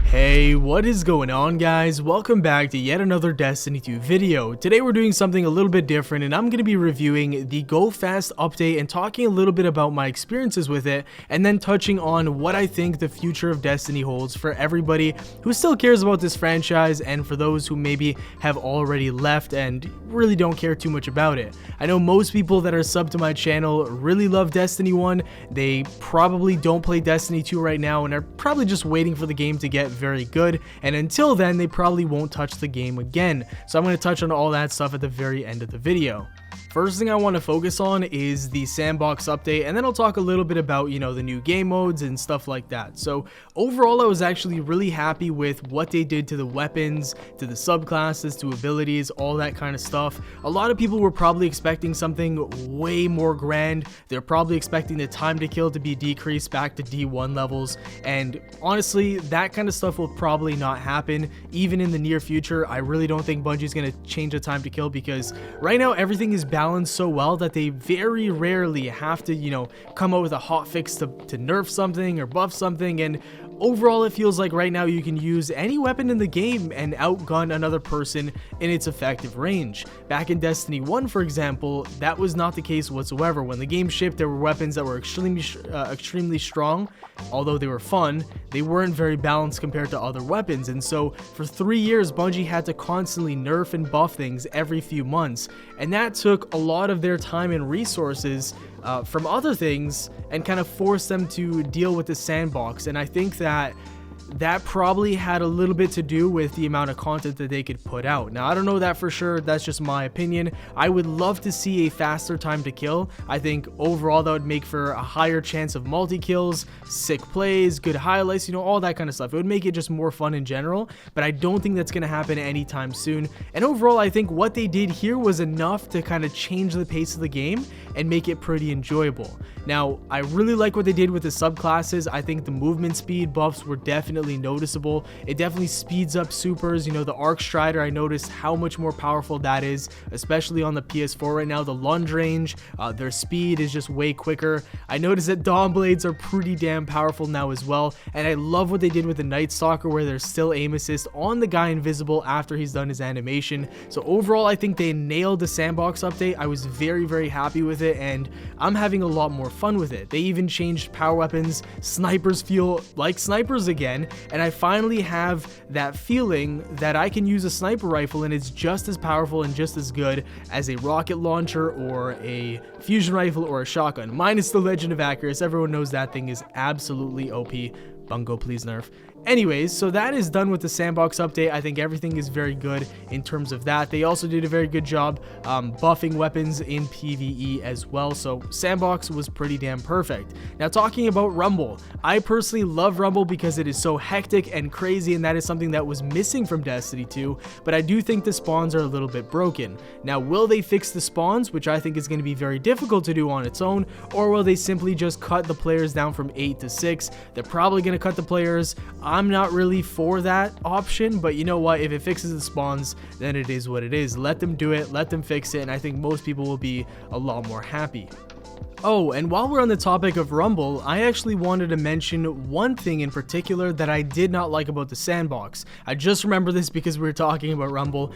Hey, what is going on, guys? Welcome back to yet another Destiny 2 video. Today we're doing something a little bit different, and I'm going to be reviewing the Go Fast update and talking a little bit about my experiences with it, and then touching on what I think the future of Destiny holds for everybody who still cares about this franchise, and for those who maybe have already left and really don't care too much about it. I know most people that are subbed to my channel really love Destiny 1. They probably don't play Destiny 2 right now and are probably just waiting for the game to get very good, and until then they probably won't touch the game again. So I'm going to touch on all that stuff at the very end of the video. First thing I want to focus on is the Sandbox update, and then I'll talk a little bit about, the new game modes and stuff like that. So overall, I was actually really happy with what they did to the weapons, to the subclasses, to abilities, all that kind of stuff. A lot of people were probably expecting something way more grand. They're probably expecting the time to kill to be decreased back to D1 levels, and honestly, that kind of stuff will probably not happen even in the near future. I really don't think Bungie's going to change the time to kill, because right now everything is balanced so well that they very rarely have to, come up with a hot fix to nerf something or buff something. And overall, it feels like right now you can use any weapon in the game and outgun another person in its effective range. Back in Destiny 1, for example, that was not the case whatsoever. When the game shipped, there were weapons that were extremely strong. Although they were fun, they weren't very balanced compared to other weapons. And so for 3 years, Bungie had to constantly nerf and buff things every few months. And that took a lot of their time and resources from other things and kind of forced them to deal with the Sandbox. And I think that probably had a little bit to do with the amount of content that they could put out. Now, I don't know that for sure. That's just my opinion. I would love to see a faster time to kill. I think overall that would make for a higher chance of multi-kills, sick plays, good highlights, all that kind of stuff. It would make it just more fun in general, but I don't think that's going to happen anytime soon. And overall, I think what they did here was enough to kind of change the pace of the game and make it pretty enjoyable. Now, I really like what they did with the subclasses. I think the movement speed buffs were definitely noticeable. It definitely speeds up supers. The Arc Strider, I noticed how much more powerful that is, especially on the PS4 right now. The lunge range, their speed is just way quicker. I noticed that Dawn Blades are pretty damn powerful now as well, and I love what they did with the Night Stalker, where there's still aim assist on the guy invisible after he's done his animation. So overall, I think they nailed the Sandbox update. I was very, very happy with it, and I'm having a lot more fun with it. They even changed power weapons. Snipers feel like snipers again, and I finally have that feeling that I can use a sniper rifle and it's just as powerful and just as good as a rocket launcher or a fusion rifle or a shotgun, minus the Legend of Accuracy. Everyone knows that thing is absolutely OP. Bungo, please nerf. Anyways, so that is done with the Sandbox update. I think everything is very good in terms of that. They also did a very good job buffing weapons in PvE as well, so Sandbox was pretty damn perfect. Now, talking about Rumble, I personally love Rumble because it is so hectic and crazy, and that is something that was missing from Destiny 2, but I do think the spawns are a little bit broken. Now, will they fix the spawns, which I think is going to be very difficult to do on its own, or will they simply just cut the players down from 8 to 6? They're probably going to cut the players. I'm not really for that option, but you know what? If it fixes the spawns, then it is what it is. Let them do it, let them fix it, and I think most people will be a lot more happy. Oh, and while we're on the topic of Rumble, I actually wanted to mention one thing in particular that I did not like about the Sandbox. I just remember this because we were talking about Rumble.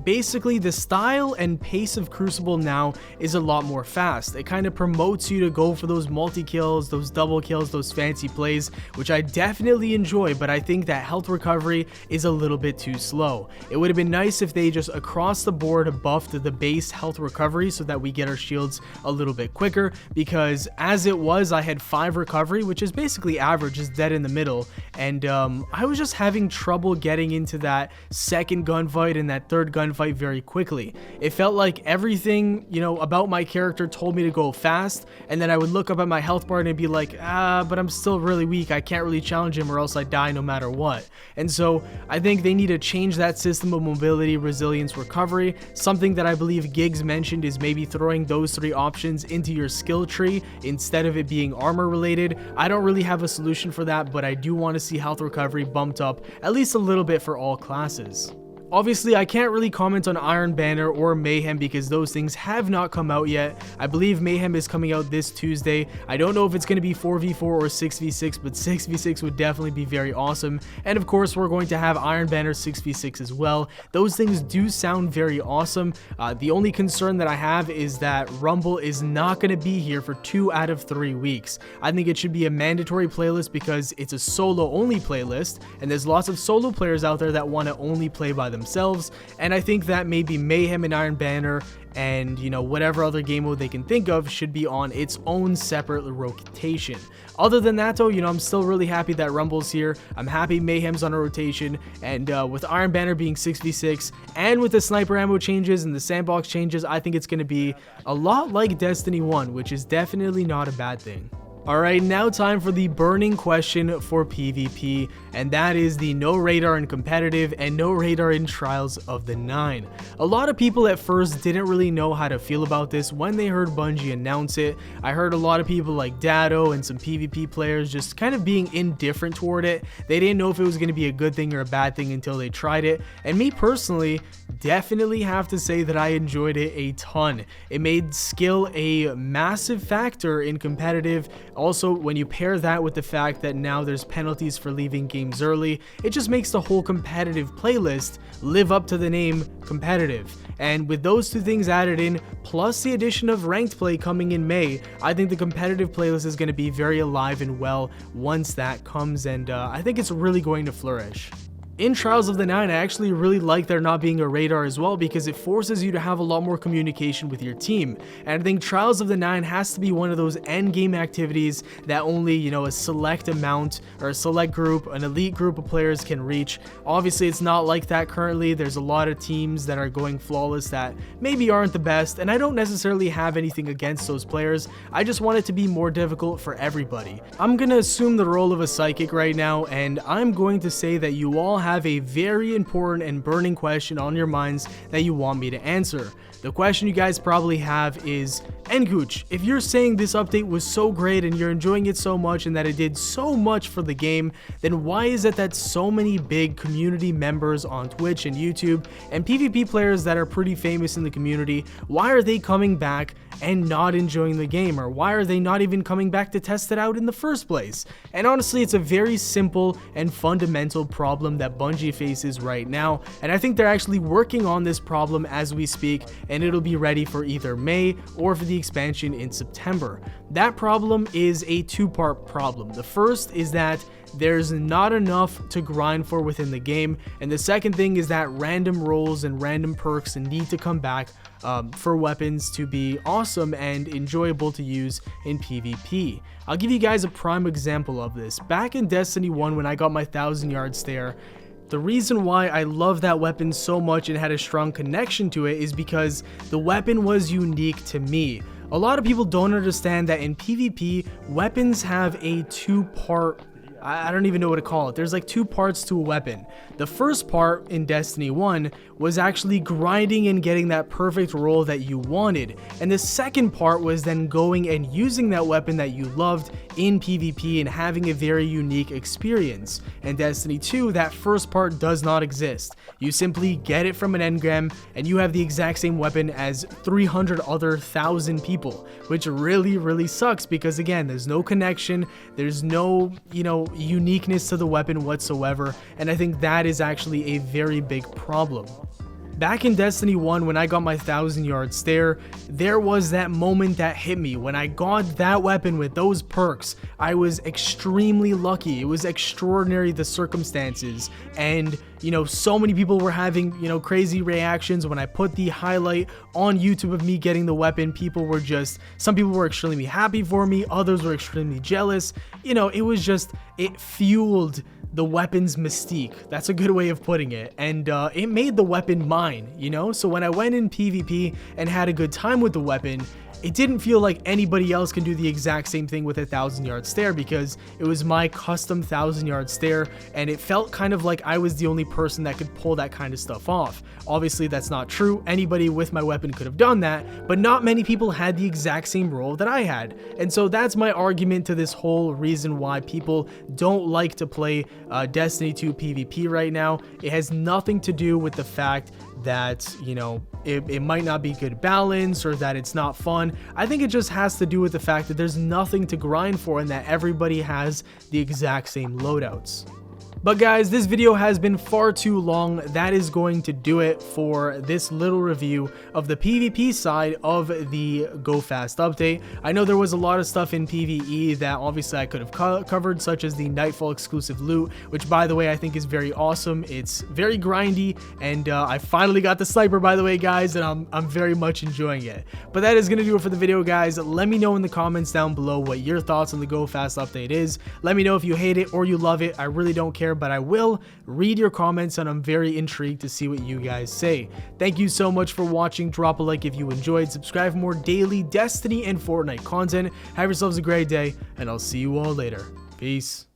Basically, the style and pace of Crucible now is a lot more fast. It kind of promotes you to go for those multi-kills, those double kills, those fancy plays, which I definitely enjoy, but I think that health recovery is a little bit too slow. It would have been nice if they just across the board buffed the base health recovery so that we get our shields a little bit quicker, because as it was, I had 5 recovery, which is basically average, is dead in the middle, and I was just having trouble getting into that second gunfight and that third gunfight very quickly. It felt like everything, about my character told me to go fast, and then I would look up at my health bar and it'd be like, but I'm still really weak, I can't really challenge him or else I die no matter what. And so I think they need to change that system of mobility, resilience, recovery. Something that I believe Giggs mentioned is maybe throwing those 3 options into your skill tree instead of it being armor related. I don't really have a solution for that, but I do want to see health recovery bumped up at least a little bit for all classes. Obviously, I can't really comment on Iron Banner or Mayhem because those things have not come out yet. I believe Mayhem is coming out this Tuesday. I don't know if it's going to be 4v4 or 6v6, but 6v6 would definitely be very awesome. And of course, we're going to have Iron Banner 6v6 as well. Those things do sound very awesome. The only concern that I have is that Rumble is not going to be here for 2 out of 3 weeks. I think it should be a mandatory playlist because it's a solo only playlist, and there's lots of solo players out there that want to only play by themselves, and I think that maybe Mayhem and Iron Banner and, you know, whatever other game mode they can think of should be on its own separate rotation. Other than that though, you know, I'm still really happy that Rumble's here. I'm happy Mayhem's on a rotation, and with Iron Banner being 6v6 and with the sniper ammo changes and the sandbox changes, I think it's going to be a lot like Destiny 1, which is definitely not a bad thing. Alright, now time for the burning question for PvP, and that is the no radar in competitive and no radar in Trials of the 9. A lot of people at first didn't really know how to feel about this when they heard Bungie announce it. I heard a lot of people like Dado and some PvP players just kind of being indifferent toward it. They didn't know if it was going to be a good thing or a bad thing until they tried it, and me personally definitely have to say that I enjoyed it a ton. It made skill a massive factor in competitive. Also, when you pair that with the fact that now there's penalties for leaving games early, it just makes the whole competitive playlist live up to the name competitive. And with those two things added in, plus the addition of ranked play coming in May, I think the competitive playlist is going to be very alive and well once that comes, and I think it's really going to flourish. In Trials of the 9, I actually really like there not being a radar as well, because it forces you to have a lot more communication with your team. And I think Trials of the 9 has to be one of those end game activities that only, you know, a select amount or a select group, an elite group of players can reach. Obviously, it's not like that currently. There's a lot of teams that are going flawless that maybe aren't the best, and I don't necessarily have anything against those players. I just want it to be more difficult for everybody. I'm gonna assume the role of a psychic right now, and I'm going to say that you all have a very important and burning question on your minds that you want me to answer. The question you guys probably have is, nKuch, if you're saying this update was so great and you're enjoying it so much and that it did so much for the game, then why is it that so many big community members on Twitch and YouTube and PvP players that are pretty famous in the community, why are they coming back and not enjoying the game? Or why are they not even coming back to test it out in the first place? And honestly, it's a very simple and fundamental problem that Bungie faces right now, and I think they're actually working on this problem as we speak, and it'll be ready for either May or for the expansion in September. That problem is a two-part problem. The first is that there's not enough to grind for within the game, and the second thing is that random roles and random perks need to come back for weapons to be awesome and enjoyable to use in PvP. I'll give you guys a prime example of this. Back in Destiny 1, when I got my 1,000-yard stare, the reason why I love that weapon so much and had a strong connection to it is because the weapon was unique to me. A lot of people don't understand that in PvP, weapons have a two-part, I don't even know what to call it. There's like two parts to a weapon. The first part in Destiny 1 was actually grinding and getting that perfect roll that you wanted. And the second part was then going and using that weapon that you loved in PvP and having a very unique experience. In Destiny 2, that first part does not exist. You simply get it from an engram and you have the exact same weapon as 300 other 1,000 people, which really sucks because again, there's no connection, there's no, you know, uniqueness to the weapon whatsoever, and I think that is actually a very big problem. Back in Destiny 1, when I got my 1,000-yard stare, there was that moment that hit me. When I got that weapon with those perks, I was extremely lucky. It was extraordinary, the circumstances, and you know, so many people were having, you know, crazy reactions when I put the highlight on YouTube of me getting the weapon. People were just, some people were extremely happy for me, others were extremely jealous. You know, it was just, it fueled the weapon's mystique. That's a good way of putting it, and it made the weapon mine, you know? So when I went in PvP and had a good time with the weapon, it didn't feel like anybody else can do the exact same thing with a 1,000-yard stare, because it was my custom 1,000-yard stare, and it felt kind of like I was the only person that could pull that kind of stuff off. Obviously, that's not true. Anybody with my weapon could have done that, but not many people had the exact same roll that I had. And so that's my argument to this whole reason why people don't like to play Destiny 2 PvP right now. It has nothing to do with the fact that, you know, it might not be good balance or that it's not fun. I think it just has to do with the fact that there's nothing to grind for and that everybody has the exact same loadouts. But guys, this video has been far too long. That is going to do it for this little review of the PvP side of the Go Fast update. I know there was a lot of stuff in PvE that obviously I could have covered, such as the Nightfall exclusive loot, which by the way I think is very awesome. It's very grindy, and I finally got the sniper, by the way, guys, and I'm very much enjoying it. But that is going to do it for the video, guys. Let me know in the comments down below what your thoughts on the Go Fast update is. Let me know if you hate it or you love it. I really don't care, but I will read your comments, and I'm very intrigued to see what you guys say. Thank you so much for watching. Drop a like if you enjoyed. Subscribe for more daily Destiny and Fortnite content. Have yourselves a great day, and I'll see you all later. Peace.